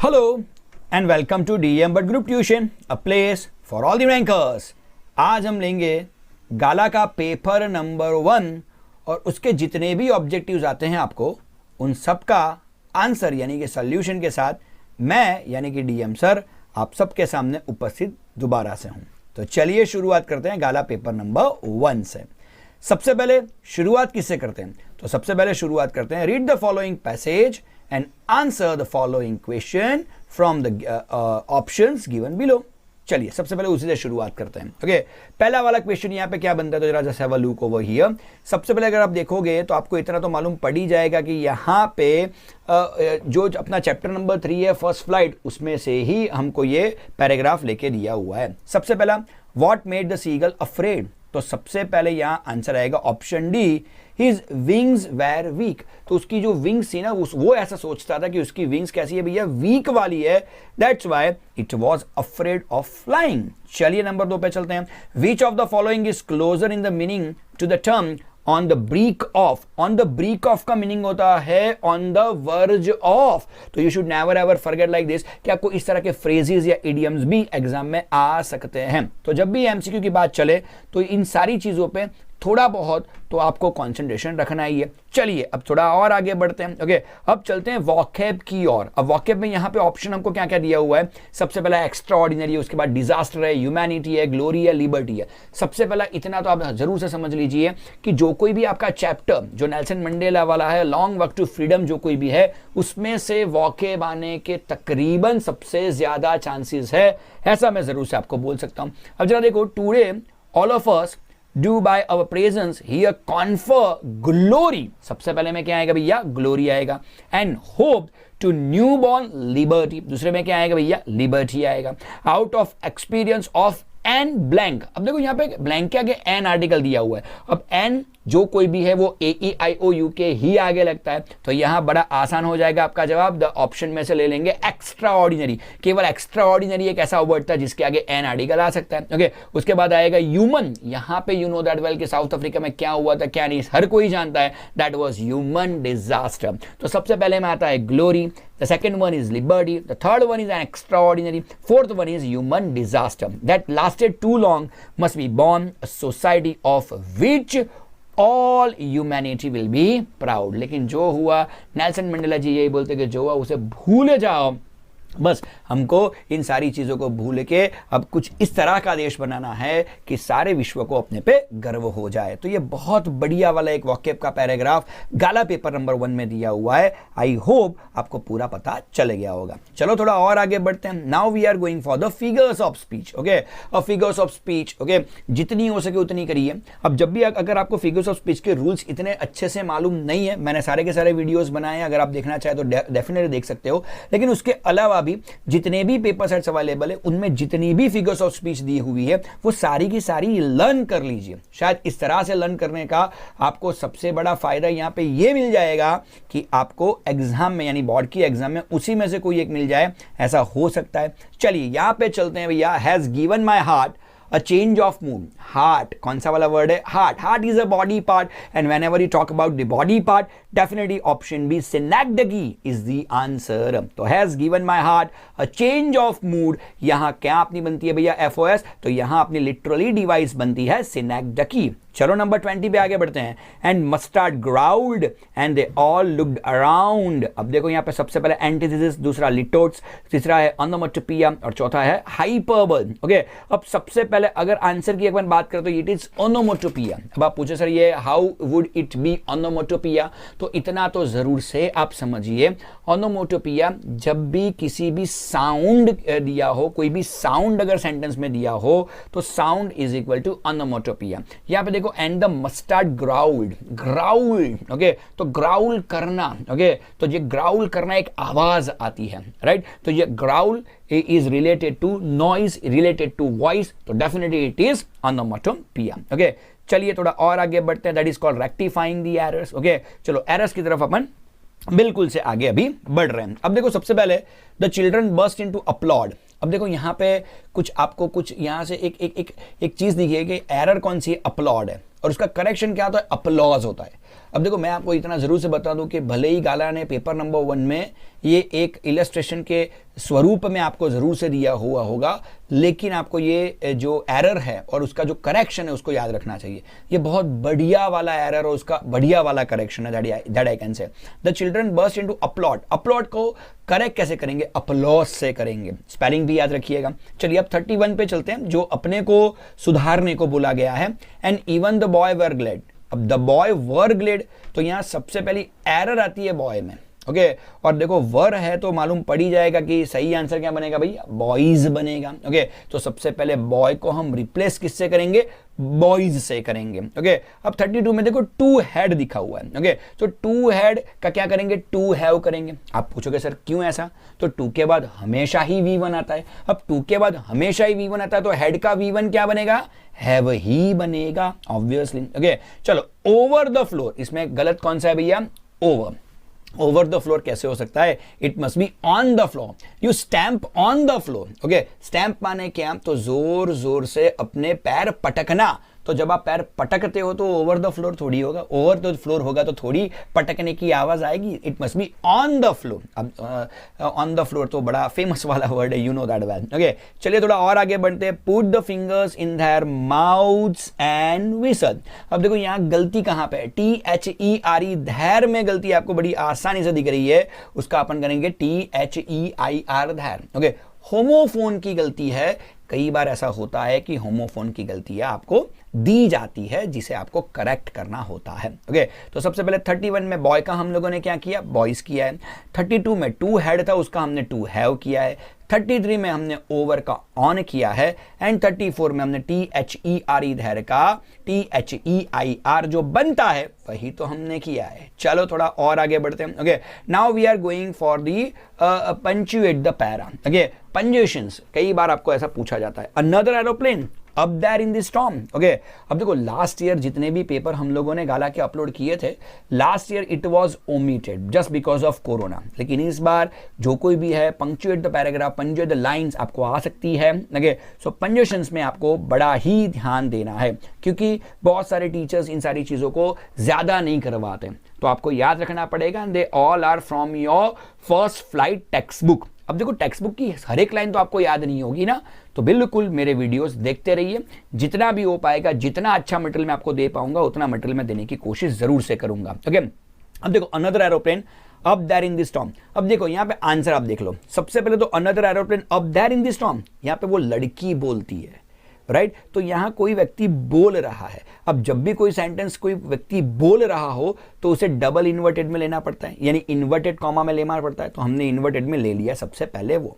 Hello and welcome to DM but group tuition, a place for all the rankers. आज हम लेंगे गाला का paper number 1 और उसके जितने भी ऑब्जेक्टिव्स आते हैं आपको उन सब का आंसर यानी कि सॉल्यूशन के साथ मैं यानी कि डीएम सर आप सबके सामने उपस्थित दोबारा से हूं। तो चलिए शुरुआत करते हैं गाला पेपर नंबर 1 से। सबसे पहले शुरुआत किससे करते हैं? तो सबसे पहले शुरुआत करते हैं, read the following passage and answer the following question from the options given below। चलिए सबसे पहले उसी से शुरुआत करते हैं। ओके, पहला वाला क्वेश्चन यहाँ पे क्या बनता है, तो जरा just have a look over here. सबसे पहले अगर आप देखोगे तो आपको इतना तो मालूम पड़ ही जाएगा कि यहाँ पे जो अपना चैप्टर नंबर 3 है फर्स्ट फ्लाइट, उसमें से ही हमको ये पैराग्राफ लेके दिया हुआ है। सबसे पहला, what made the seagull afraid, तो सबसे पहले यहाँ आंसर आएगा option D, His wings were weak। तो उसकी जो विंग्स थी ना वो ऐसा सोचता था कि उसकी विंग्स कैसी है भैया, वीक वाली है, that's why it was afraid of flying. चलिए नंबर 2 पे चलते हैं। Which of the following is closer in the meaning to the term on the brink of. On the brink of का मीनिंग होता है ऑन द वर्ज ऑफ। तो you should never ever forget like this कि आपको इस तरह के phrases या इडियम्स भी एग्जाम में आ सकते हैं। तो जब भी एमसीक्यू की बात चले तो इन सारी चीजों पे थोड़ा बहुत तो आपको कंसंट्रेशन रखना ही है। चलिए अब थोड़ा और आगे बढ़ते हैं। ओके, अब चलते हैं वॉकैब की ओर। अब वॉकैब में यहाँ पे ऑप्शन हमको क्या क्या दिया हुआ है, सबसे पहला एक्स्ट्रा ऑर्डिनरी है, उसके बाद डिजास्टर है, ह्यूमैनिटी है, ग्लोरी है, लिबर्टी है। सबसे पहला इतना तो आप जरूर से समझ लीजिए कि जो कोई भी आपका चैप्टर जो नेल्सन मंडेला वाला है, लॉन्ग वॉक टू फ्रीडम जो कोई भी है, उसमें से वॉकैब आने के तकरीबन सबसे ज्यादा चांसेस है, ऐसा मैं जरूर से आपको बोल सकता हूं। अब जरा देखो, today all of us do by our presence here confer glory। सबसे पहले में क्या आएगा भैया, ग्लोरी आएगा। and hope to newborn liberty, दूसरे में क्या आएगा भैया, लिबर्टी आएगा। out of experience of N blank. अब देखो यहाँ पे ब्लैंक के आगे एन आर्टिकल दिया हुआ है। अब एन जो कोई भी है वो AEIOU के ही आगे लगता है, तो यहां बड़ा आसान हो जाएगा आपका जवाब। द ऑप्शन में से ले लेंगे एक्स्ट्रा ऑर्डिनरी। केवल एक्स्ट्रा ऑर्डिनरी एक ऐसा वर्ड था जिसके आगे एन आर्टिकल आ सकता है। ओके, उसके बाद आएगा ह्यूमन। यहां पे यू नो दैट वेल कि साउथ अफ्रीका में क्या हुआ था, क्या नहीं, हर कोई जानता है, दैट वाज ह्यूमन डिजास्टर। तो सबसे पहले में आता है glory, the second one is liberty, the third one is an extraordinary, fourth one is human disaster that lasted too long, must be born a society of which all humanity will be proud। लेकिन जो हुआ, Nelson Mandela जी यही बोलते कि जो हुआ उसे भूले जाओ, बस हमको इन सारी चीजों को भूल के अब कुछ इस तरह का देश बनाना है कि सारे विश्व को अपने पे गर्व हो जाए। तो ये बहुत बढ़िया वाला एक वॉकैब का पैराग्राफ गाला पेपर नंबर 1 में दिया हुआ है। आई होप आपको पूरा पता चल गया होगा। चलो थोड़ा और आगे बढ़ते हैं। Now we are going for the figures of speech. Okay, और फिगर्स ऑफ स्पीच ओके जितनी हो सके उतनी करिए। अब जब भी अगर आपको फिगर्स ऑफ स्पीच के रूल्स इतने अच्छे से मालूम नहीं है, मैंने सारे के सारे वीडियोस बनाए हैं, अगर आप देखना चाहे तो डेफिनेटली देख सकते हो। लेकिन उसके अलावा भी जितने भी पेपर सेट्स अवेलेबल है उनमें जितनी भी फिगर्स ऑफ स्पीच दी हुई है वो सारी की सारी लर्न कर लीजिए। शायद इस तरह से लर्न करने का आपको सबसे बड़ा फायदा यहां पे ये मिल जाएगा कि आपको एग्जाम में यानी बोर्ड की एग्जाम में उसी में से कोई एक मिल जाए, ऐसा हो सकता है। चलिए यहां पे चलते हैं भैया। Has given my heart a change of mood। Heart कौन सा वाला वर्ड है, heart. Heart is a body part and whenever you talk about the body part definitely option B synecdoche is the answer। तो has given my heart a change of mood, यहां क्या अपनी बनती है भैया FOS, तो यहां अपनी लिटरली डिवाइस बनती है synecdoche। चलो नंबर 20 पे आगे बढ़ते हैं। And mustard growled and they all looked around. अब देखो यहाँ पे सबसे पहले एंटीथेसिस, दूसरा लिटोट्स, तीसरा है ओनोमोटोपिया और चौथा है हाइपरबल। ओके, अब सबसे पहले अगर आंसर की एक बार बात करें तो इट इज ओनोमोटोपिया। अब आप पूछे सर ये how would it be onomatopoeia, तो इतना तो जरूर से आप समझिए, ओनोमोटोपिया जब भी किसी भी साउंड दिया हो, कोई भी साउंड अगर सेंटेंस में दिया हो तो sound is equal to onomatopoeia. यहाँ पे and the mustard growled, growled okay, तो ग्राउल करना। ओके, तो ये ग्राउल करना एक आवाज आती है, राइट। तो ये growl is related to noise, related to voice, तो definitely it is onomatopoeia. Okay, चलिए थोड़ा और आगे बढ़ते हैं। That is called rectifying the errors. Okay, चलो एरर्स की तरफ अपन बिल्कुल से आगे अभी बढ़ रहे हैं। अब देखो सबसे पहले the children burst into applaud. अब देखो यहाँ पे कुछ आपको कुछ यहाँ से एक चीज दिखी है कि एरर कौन सी है, अपलॉड है। और उसका करेक्शन क्या होता है, अपलॉज होता है। अब देखो मैं आपको इतना जरूर से बता दूं कि भले ही गाला ने पेपर नंबर 1 में ये एक इलस्ट्रेशन के स्वरूप में आपको जरूर से दिया हुआ होगा, लेकिन आपको ये जो एरर है और उसका जो करेक्शन है उसको याद रखना चाहिए। ये बहुत बढ़िया वाला एरर और उसका बढ़िया वाला करेक्शन है, that I can say. The children burst into applaud, applaud को करेक्ट कैसे करेंगे, अपलॉज से करेंगे। स्पेलिंग भी याद रखिएगा। चलिए अब 31 पे चलते हैं, जो अपने को सुधारने को बोला गया है। And even the boy were glad, अब द बॉय वर ग्लेड, तो यहां सबसे पहली एरर आती है बॉय में, ओके और देखो वर है तो मालूम पड़ ही जाएगा कि सही आंसर क्या बनेगा भैया, बॉयज बनेगा। ओके तो सबसे पहले बॉय को हम रिप्लेस किससे करेंगे, बॉयज से करेंगे। ओके अब 32 में देखो टू हैड दिखा हुआ है। ओके तो टू हैड का क्या करेंगे, टू हैव करेंगे। आप पूछोगे सर क्यों ऐसा, तो टू के बाद हमेशा ही V1 आता है। अब टू के बाद हमेशा ही V1 आता है तो हैड का V1 क्या बनेगा, हैव ही बनेगा ऑब्वियसली। ओके चलो ओवर द फ्लोर, इसमें गलत कौन सा है भैया, ओवर। ओवर द फ्लोर कैसे हो सकता है, it must be on the floor, you stamp on the floor. Okay stamp माने क्या, तो जोर जोर से अपने पैर पटकना। तो जब आप पैर पटकते हो तो ओवर द फ्लोर थोड़ी होगा, ओवर द फ्लोर होगा तो थोड़ी पटकने की आवाज आएगी। It must be on the floor. अब ऑन द फ्लोर तो बड़ा फेमस वाला वर्ड है, you know that well. Okay चलिए थोड़ा और आगे बढ़ते हैं। Put the fingers in their mouths and whistle. अब देखो यहाँ गलती कहां पे है, THERE, धैर में गलती आपको बड़ी आसानी से दिख रही है, उसका अपन करेंगे THEIR, धैर। ओके होमोफोन की गलती है, कई बार ऐसा होता है कि होमोफोन की गलतियां आपको दी जाती है जिसे आपको करेक्ट करना होता है। ओके तो सबसे पहले 31 में बॉय का हम लोगों ने क्या किया, बॉयज किया है। 32 में टू हैड था, उसका हमने टू हैव किया है। 33 में हमने ओवर का ऑन किया है। एंड 34 में हमने THERE, धैर का THEIR जो बनता है वही तो हमने किया है। चलो थोड़ा और आगे बढ़ते हैं। Okay now we are going for the punctuate the para. Okay punctuations कई बार आपको ऐसा पूछा जाता है। Another aeroplane up there in the storm. Okay अब देखो लास्ट ईयर जितने भी पेपर हम लोगों ने गाला के अपलोड किए थे, last year it was omitted just because of corona, लेकिन इस बार जो कोई भी है punctuate the paragraph, punctuate the lines आपको आ सकती है। ओके सो पंक्चुएशंस में आपको बड़ा ही ध्यान देना है क्योंकि बहुत सारे टीचर्स इन सारी चीजों को ज्यादा नहीं करवाते, तो आपको याद रखना पड़ेगा। They all are from your first flight text book. अब देखो टेक्स्ट बुक की हर एक लाइन तो आपको याद नहीं होगी ना, तो बिल्कुल मेरे वीडियोस देखते रहिए, जितना भी हो पाएगा, जितना अच्छा मटेरियल मैं आपको दे पाऊंगा उतना मटेरियल मैं देने की कोशिश जरूर से करूंगा। ओके अब देखो another aeroplane up there in the storm. अब देखो यहाँ पे आंसर आप देख लो, सबसे पहले तो another aeroplane up there in the storm, यहाँ पे वो लड़की बोलती है, राइट तो यहां कोई व्यक्ति बोल रहा है। अब जब भी कोई सेंटेंस कोई व्यक्ति बोल रहा हो तो उसे डबल इन्वर्टेड में लेना पड़ता है, यानी इन्वर्टेड कॉमा में लेना पड़ता है, तो हमने इन्वर्टेड में ले लिया सबसे पहले वो।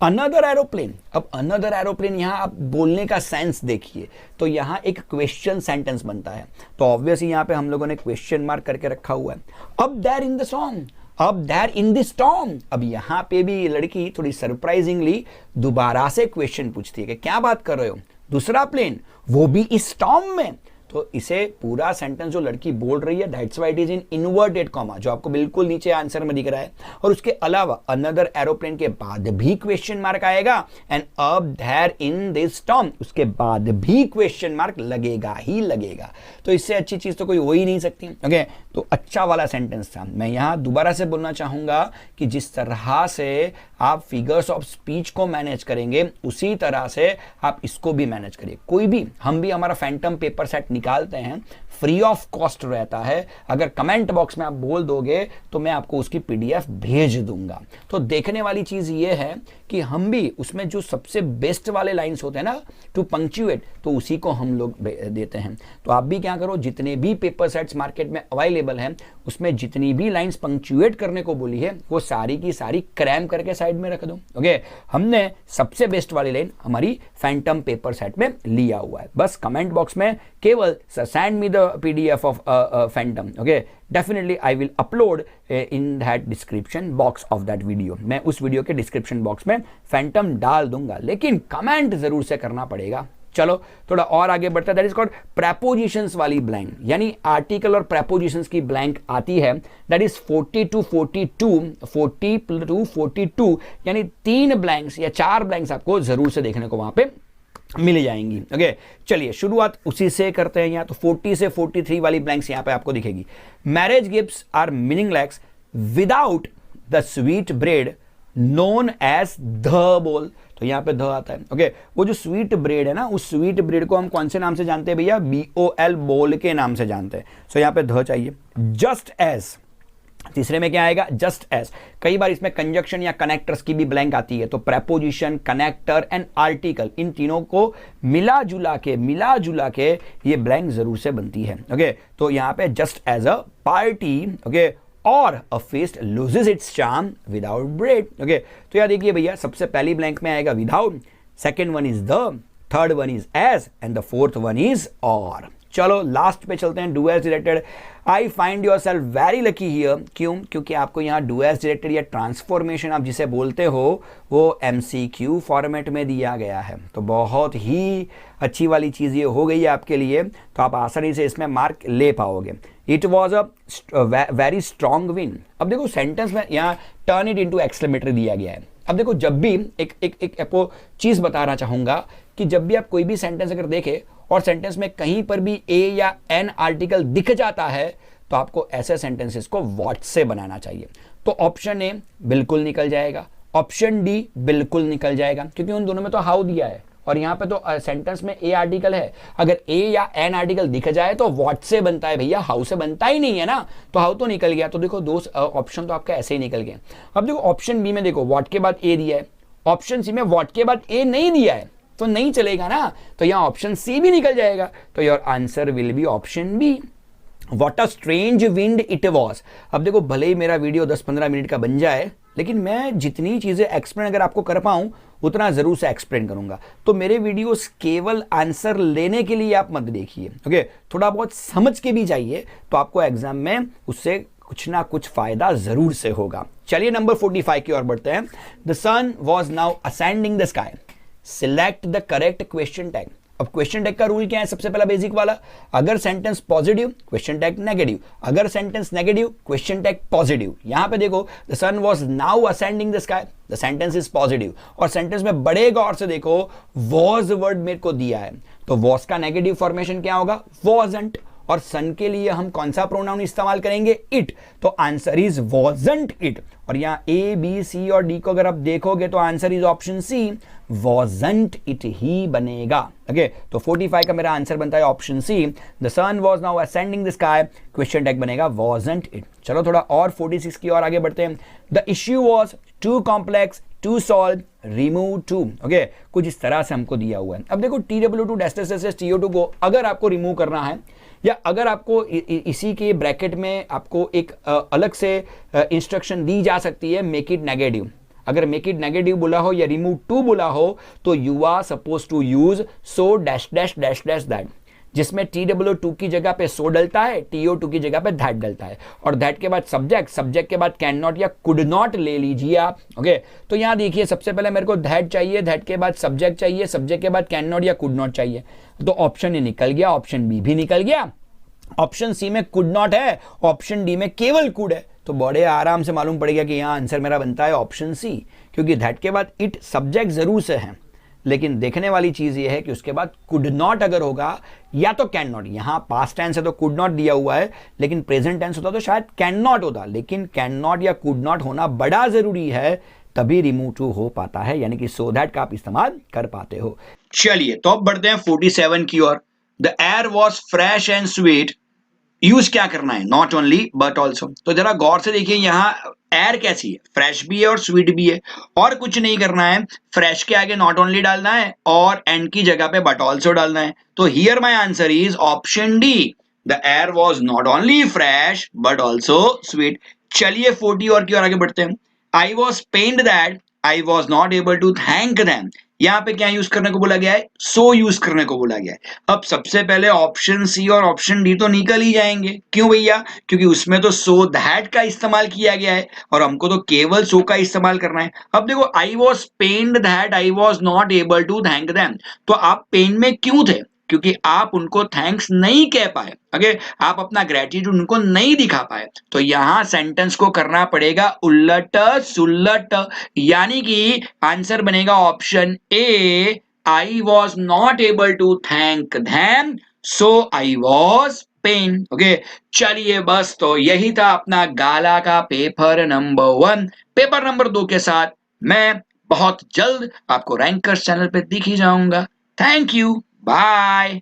अनदर एरोप्लेन, अब अनदर एरोप्लेन यहां आप बोलने का सेंस देखिए, तो यहां एक क्वेश्चन सेंटेंस बनता है, तो ऑब्वियसली यहां पे हम लोगों ने क्वेश्चन मार्क करके रखा हुआ है। अब देयर इन द सॉन्ग, अब देयर इन द स्टॉर्म, अब यहां पे भी लड़की थोड़ी सरप्राइजिंगली दोबारा से क्वेश्चन पूछती है कि क्या बात कर रहे हो, दूसरा प्लेन वो भी इस स्टॉर्म में, तो इसे पूरा सेंटेंस जो लड़की बोल रही है that's why it is in inverted comma, जो आपको बिल्कुल नीचे आंसर में दिख रहा है। और उसके अलावा अनदर एरोप्लेन के बाद भी क्वेश्चन मार्क आएगा एंड अब देयर इन दिस स्टॉर्म, उसके बाद भी क्वेश्चन मार्क लगेगा ही लगेगा, तो इससे अच्छी चीज तो कोई हो ही नहीं सकती। ओके तो अच्छा वाला सेंटेंस था। मैं यहां दोबारा से बोलना चाहूंगा कि जिस तरह से आप फिगर्स ऑफ स्पीच को मैनेज करेंगे उसी तरह से आप इसको भी मैनेज करिए। कोई भी हम भी हमारा फैंटम पेपर सेट निकालते हैं, फ्री ऑफ कॉस्ट रहता है, अगर कमेंट बॉक्स में आप बोल दोगे तो मैं आपको उसकी PDF भेज दूंगा। तो देखने वाली चीज ये है कि हम भी उसमें जो सबसे बेस्ट वाले लाइंस होते हैं ना टू पंक्चुएट, तो उसी को हम लोग देते हैं। तो आप भी क्या करो, जितने भी पेपर सेट्स मार्केट में अवेलेबल हैं उसमें जितनी भी लाइंस पंक्चुएट करने को बोली है वो सारी की सारी क्रैम करके साइड में रख दो। ओके हमने सबसे बेस्ट वाली लाइन हमारी फैंटम पेपर सेट में लिया हुआ है। बस कमेंट बॉक्स में केवल send me the PDF of Phantom. Okay, definitely I will upload in that description box of that video. मैं उस वीडियो के डिस्क्रिप्शन बॉक्स में फैंटम डाल दूंगा, लेकिन कमेंट जरूर से करना पड़ेगा। चलो थोड़ा और आगे बढ़ता है। दैट इज कॉल्ड प्रेपोजिशंस वाली ब्लैंक, यानी आर्टिकल और प्रेपोजिशंस की ब्लैंक आती है। दैट इज 40 to 42, यानी 3 ब्लैंक्स या 4 ब्लैंक्स आपको जरूर से देखने को वहां पे मिल जाएंगी। ओके, चलिए शुरुआत उसी से करते हैं। यहाँ तो 40 से 43 वाली ब्लैंक्स यहाँ पे आपको दिखेगी। Marriage gifts are meaningless without the sweet bread known as the bol. तो यहाँ पे ध आता है। ओके, वो जो स्वीट ब्रेड है ना, उस स्वीट ब्रेड को हम कौन से नाम से जानते हैं भैया? BOL, बोल के नाम से जानते हैं। सो यहाँ पे ध चाहिए। जस्ट एज, तीसरे में क्या आएगा? Just as. कई बार इसमें कंजक्शन या कनेक्टर्स की भी ब्लैंक आती है, तो प्रेपोजिशन, कनेक्टर एंड आर्टिकल, इन तीनों को मिला जुला के ये ब्लैंक जरूर से बनती है। ओके, तो यहाँ पे just as a party, okay, और a feast loses its charm without bread। Okay, तो यार देखिए भैया, सबसे पहली ब्लैंक में आएगा without, second one is the, third one is as and the fourth one is और। चलो लास्ट पे चलते हैं, do as directed. I find yourself very lucky here. क्यों? क्योंकि आपको यहाँ डू एज डायरेक्टेड या ट्रांसफॉर्मेशन आप जिसे बोलते हो वो MCQ फॉर्मेट में दिया गया है। तो बहुत ही अच्छी वाली चीज़ ये हो गई है आपके लिए, तो आप आसानी से इसमें मार्क ले पाओगे। It was a very strong win. अब देखो सेंटेंस में यहाँ टर्न इट इंटू एक्सक्लेमेटरी दिया गया है। अब देखो, जब भी एक आपको चीज़ बताना चाहूँगा कि जब भी आप कोई भी सेंटेंस अगर देखें और सेंटेंस में कहीं पर भी ए या एन आर्टिकल दिख जाता है, तो आपको ऐसे सेंटेंसेस को व्हाट से बनाना चाहिए। तो ऑप्शन ए बिल्कुल निकल जाएगा, ऑप्शन डी बिल्कुल निकल जाएगा, क्योंकि उन दोनों में तो हाउ दिया है और यहाँ पे तो सेंटेंस में ए आर्टिकल है। अगर ए या एन आर्टिकल दिख जाए तो व्हाट से बनता है भैया, हाउ से बनता ही नहीं है ना। तो हाउ तो निकल गया। तो देखो दो ऑप्शन तो आपका ऐसे ही निकल गए। अब देखो ऑप्शन बी में देखो व्हाट के बाद ए दिया है, ऑप्शन सी में व्हाट के बाद ए नहीं दिया है, तो नहीं चलेगा ना। तो यहाँ ऑप्शन सी भी निकल जाएगा। तो your answer will be option B. What a strange wind it was। अब देखो, भले ही मेरा वीडियो 10-15 मिनट का बन जाए, लेकिन मैं जितनी चीजें एक्सप्लेन अगर आपको कर पाऊं उतना जरूर से एक्सप्लेन करूंगा। तो मेरे वीडियोस केवल आंसर लेने के लिए आप मत देखिए। ओके, थोड़ा बहुत समझ के भी जाइए, तो आपको एग्जाम में उससे कुछ ना कुछ फायदा जरूर से होगा। चलिए नंबर 45 की ओर बढ़ते हैं। The sun was now ascending the sky, select the correct question tag. अब क्वेश्चन टैग का रूल क्या है? सबसे पहला बेसिक वाला, अगर sentence positive question tag negative, अगर sentence negative question tag positive. यहां पे देखो, the sun was now ascending the sky, the sentence is positive, और सेंटेंस में बड़े गौर से देखो, वॉज वर्ड मेरे को दिया है, तो वॉज का नेगेटिव फॉर्मेशन क्या होगा? वॉजंट। और सन के लिए हम कौन सा प्रोनाउन इस्तेमाल करेंगे? इट। तो आंसर इज वॉजंट इट। और यहाँ ए बी सी और डी को अगर आप देखोगे तो answer is option C, wasn't it ही बनेगा। ओके, तो 45 का मेरा आंसर बनता है option C, the sun was now ascending the sky, question tag बनेगा वॉजंट इट। चलो थोड़ा और 46 की ओर आगे बढ़ते हैं। The issue was too complex to solve, remove too. Okay, कुछ इस तरह से हमको दिया हुआ है। अब देखो TW2 TO2 को अगर आपको रिमूव करना है, या अगर आपको इसी के ब्रैकेट में आपको एक अलग से इंस्ट्रक्शन दी जा सकती है, मेक इट नेगेटिव। अगर मेक इट नेगेटिव बोला हो या रिमूव टू बोला हो, तो you are suppose to use so dash dash dash dash that, जिसमें TW2 की जगह पे सो डलता है, TO2 की जगह पे दैट डलता है, और दैट के बाद सब्जेक्ट, सब्जेक्ट के बाद कैन नॉट या कुड नॉट ले लीजिए आप। ओके, तो यहां देखिए, सबसे पहले मेरे को दैट चाहिए, दैट के बाद सब्जेक्ट चाहिए, सब्जेक्ट के बाद कैन नॉट या कुड नॉट चाहिए। तो ऑप्शन ए निकल गया, ऑप्शन बी भी निकल गया, ऑप्शन सी में कुड नॉट है, ऑप्शन डी में केवल कुड है। तो बड़े आराम से मालूम पड़ गया कि यहां आंसर मेरा बनता है ऑप्शन सी, क्योंकि दैट के बाद इट सब्जेक्ट जरूर से है, लेकिन देखने वाली चीज ये है कि उसके बाद कुड नॉट अगर होगा या तो कैन नॉट। यहां पास्ट टेंस है तो कुड नॉट दिया हुआ है, लेकिन प्रेजेंट टेंस होता तो शायद कैन नॉट होता, लेकिन कैन नॉट या कुड नॉट होना बड़ा जरूरी है, तभी रिमूव टू हो पाता है, यानी कि सो दैट का आप इस्तेमाल कर पाते हो। चलिए तो अब बढ़ते हैं 47 की ओर। The air was fresh and sweet, use क्या करना है? Not only but also. तो जरा गौर से देखिए, यहाँ एयर कैसी है? फ्रेश भी है और स्वीट भी है, और कुछ नहीं करना है। फ्रेश के आगे नॉट ओनली डालना है और एंड की जगह पे बट ऑल्सो डालना है। तो here my answer is option D, the air was not only fresh but also sweet. चलिए 40 और की ओर आगे बढ़ते हैं। I was pained that I was not able to thank them, यहां पे क्या यूज करने को बोला गया है? सो यूज करने को बोला गया है। अब सबसे पहले ऑप्शन सी और ऑप्शन डी तो निकल ही जाएंगे। क्यों भैया? क्योंकि उसमें तो सो दैट का इस्तेमाल किया गया है और हमको तो केवल सो का इस्तेमाल करना है। अब देखो, I was pained that I was not able to thank them, तो आप पेन में क्यों थे? क्योंकि आप उनको थैंक्स नहीं कह पाए, ओके, आप अपना ग्रेटिट्यूड उनको नहीं दिखा पाए। तो यहां सेंटेंस को करना पड़ेगा उलट सुलट, यानी कि आंसर बनेगा option A, I was not able to thank them, so I was pain. Okay, चलिए बस तो यही था अपना गाला का पेपर नंबर 1। पेपर नंबर 2 के साथ मैं बहुत जल्द आपको रैंकर्स चैनल पे दिख ही जाऊंगा। Thank you, bye.